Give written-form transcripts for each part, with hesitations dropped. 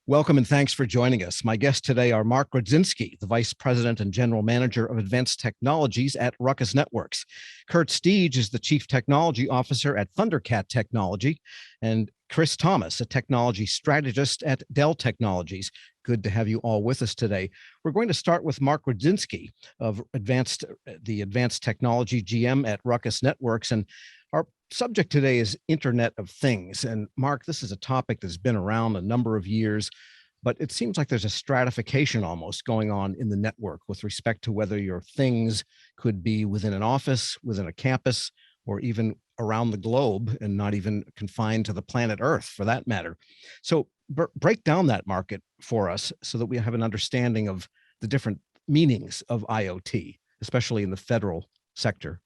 Welcome and thanks for joining us. My guests today are Mark Rudzinski, the Vice President and General Manager of Advanced Technologies at Ruckus Networks. Kurt Steege is the Chief Technology Officer at Thundercat Technology, and Chris Thomas, a technology strategist at Dell Technologies. Good to have you all with us today. We're going to start with Mark Rudzinski of the Advanced Technology GM at Ruckus Networks. And our subject today is Internet of Things. And Mark, this is a topic that's been around a number of years, but it seems like there's a stratification almost going on in the network with respect to whether your things could be within an office, within a campus, or even around the globe and not even confined to the planet Earth for that matter. So break down that market for us so that we have an understanding of the different meanings of IoT, especially in the federal sector.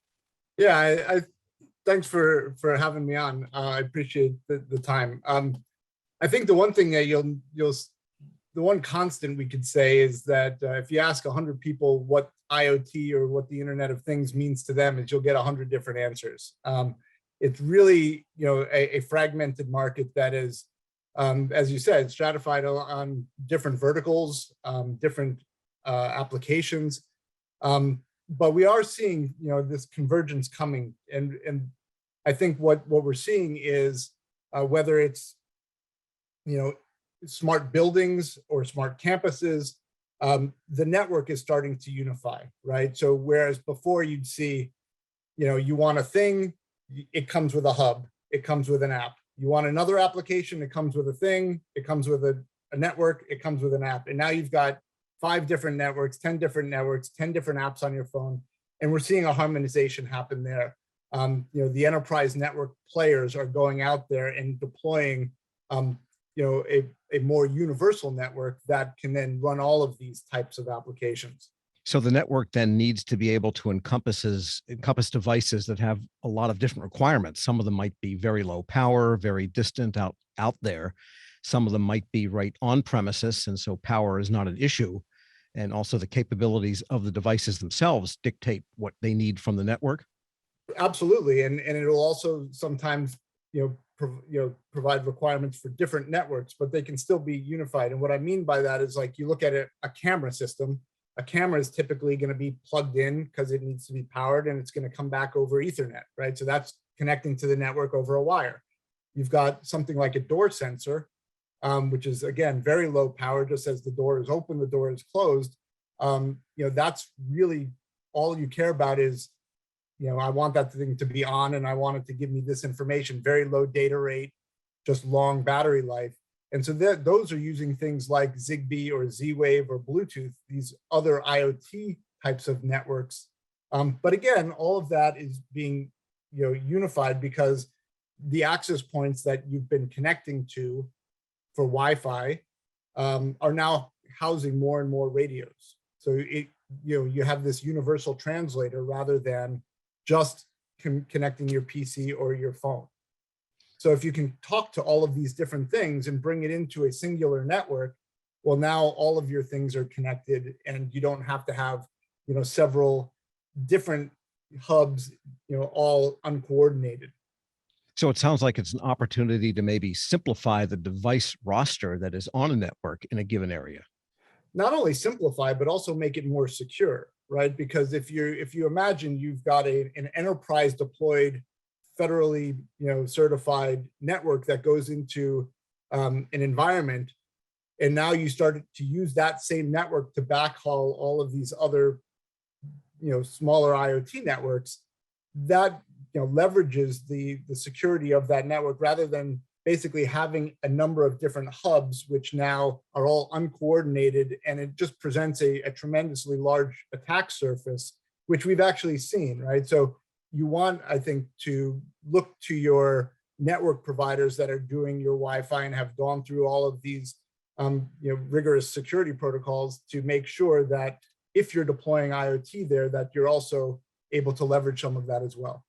Yeah, I thanks for having me on. I appreciate the time. I think the one thing that the one constant we could say is that if you ask 100 people what IoT or what the Internet of Things means to them, is you'll get 100 different answers. It's really, a fragmented market that is, as you said, stratified on different verticals, different applications. But we are seeing, this convergence coming, and I think what we're seeing is whether it's, smart buildings or smart campuses, the network is starting to unify, right? So whereas before you'd see, you want a thing, it comes with a hub, it comes with an app. You want another application, it comes with a thing, it comes with a network, it comes with an app. And now you've got 5 different networks, 10 different networks, 10 different apps on your phone. And we're seeing a harmonization happen there. The enterprise network players are going out there and deploying, a more universal network that can then run all of these types of applications. So the network then needs to be able to encompass devices that have a lot of different requirements. Some of them might be very low power, very distant out there. Some of them might be right on premises, and so power is not an issue. And also the capabilities of the devices themselves dictate what they need from the network. Absolutely, and it'll also sometimes provide requirements for different networks, but they can still be unified. And what I mean by that is, like, you look at a camera system. A camera is typically going to be plugged in because it needs to be powered, and it's going to come back over Ethernet, right? So that's connecting to the network over a wire. You've got something like a door sensor, which is, again, very low power. Just as the door is open, the door is closed. That's really all you care about is, I want that thing to be on and I want it to give me this information, very low data rate, just long battery life. And so those are using things like Zigbee or Z-Wave or Bluetooth, these other IoT types of networks. But again, all of that is being, unified because the access points that you've been connecting to for Wi-Fi are now housing more and more radios. So you have this universal translator rather than just connecting your PC or your phone. So if you can talk to all of these different things and bring it into a singular network, well, now all of your things are connected and you don't have to have, several different hubs, all uncoordinated. So it sounds like it's an opportunity to maybe simplify the device roster that is on a network in a given area. Not only simplify, but also make it more secure, right? Because if you imagine you've got an enterprise deployed, federally certified network that goes into an environment, and now you start to use that same network to backhaul all of these other smaller IoT networks, that leverages the security of that network rather than basically having a number of different hubs, which now are all uncoordinated, and it just presents a tremendously large attack surface, which we've actually seen, right? So you want, I think, to look to your network providers that are doing your Wi-Fi and have gone through all of these rigorous security protocols to make sure that if you're deploying IoT there, that you're also able to leverage some of that as well.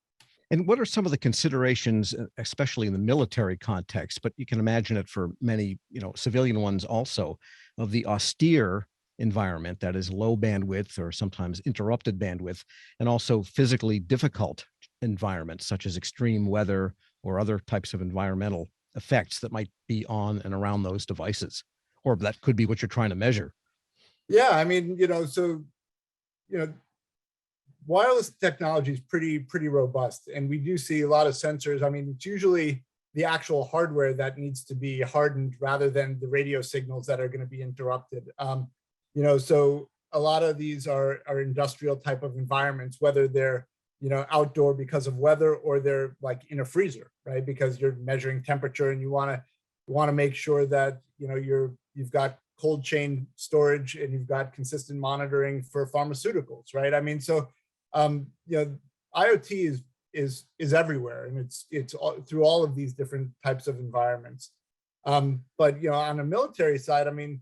And what are some of the considerations, especially in the military context, but you can imagine it for many, civilian ones also, of the austere environment that is low bandwidth or sometimes interrupted bandwidth, and also physically difficult environments such as extreme weather or other types of environmental effects that might be on and around those devices, or that could be what you're trying to measure. Yeah, I mean, so you know, wireless technology is pretty robust, and we do see a lot of sensors. I mean, it's usually the actual hardware that needs to be hardened rather than the radio signals that are going to be interrupted. So a lot of these are industrial type of environments, whether they're outdoor because of weather, or they're like in a freezer, right? Because you're measuring temperature and you want to make sure that you've got cold chain storage and you've got consistent monitoring for pharmaceuticals, right? I mean, so IoT is everywhere, and it's all, through all of these different types of environments. But on a military side, I mean,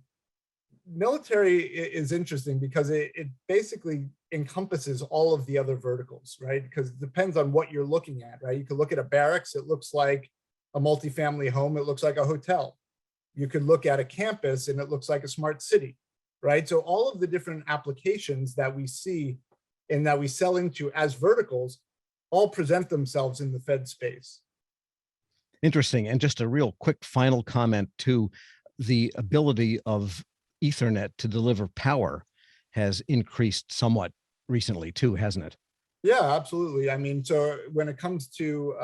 military is interesting because it basically encompasses all of the other verticals, right? Because it depends on what you're looking at, right? You could look at a barracks, it looks like a multifamily home, it looks like a hotel. You could look at a campus and it looks like a smart city, right? So all of the different applications that we see and that we sell into as verticals all present themselves in the Fed space. Interesting. And just a real quick final comment to the ability of Ethernet to deliver power has increased somewhat recently too, hasn't it? Yeah, absolutely. I mean, so when it comes to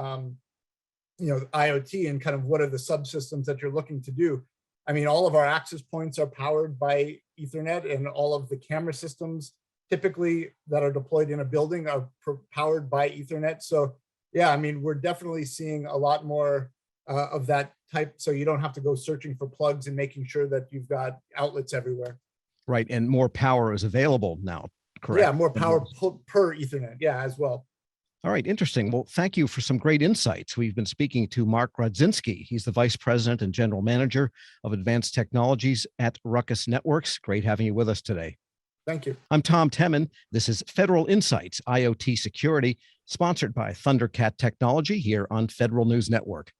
IoT and kind of what are the subsystems that you're looking to do, I mean, all of our access points are powered by Ethernet, and all of the camera systems typically that are deployed in a building are powered by Ethernet. So yeah, I mean, we're definitely seeing a lot more of that type. So you don't have to go searching for plugs and making sure that you've got outlets everywhere. Right. And more power is available now, correct? Yeah, more power per Ethernet. Yeah, as well. All right, interesting. Well, thank you for some great insights. We've been speaking to Mark Grodzinski. He's the Vice President and General Manager of Advanced Technologies at Ruckus Networks. Great having you with us today. Thank you. I'm Tom Temin. This is Federal Insights, IoT Security, sponsored by Thundercat Technology here on Federal News Network.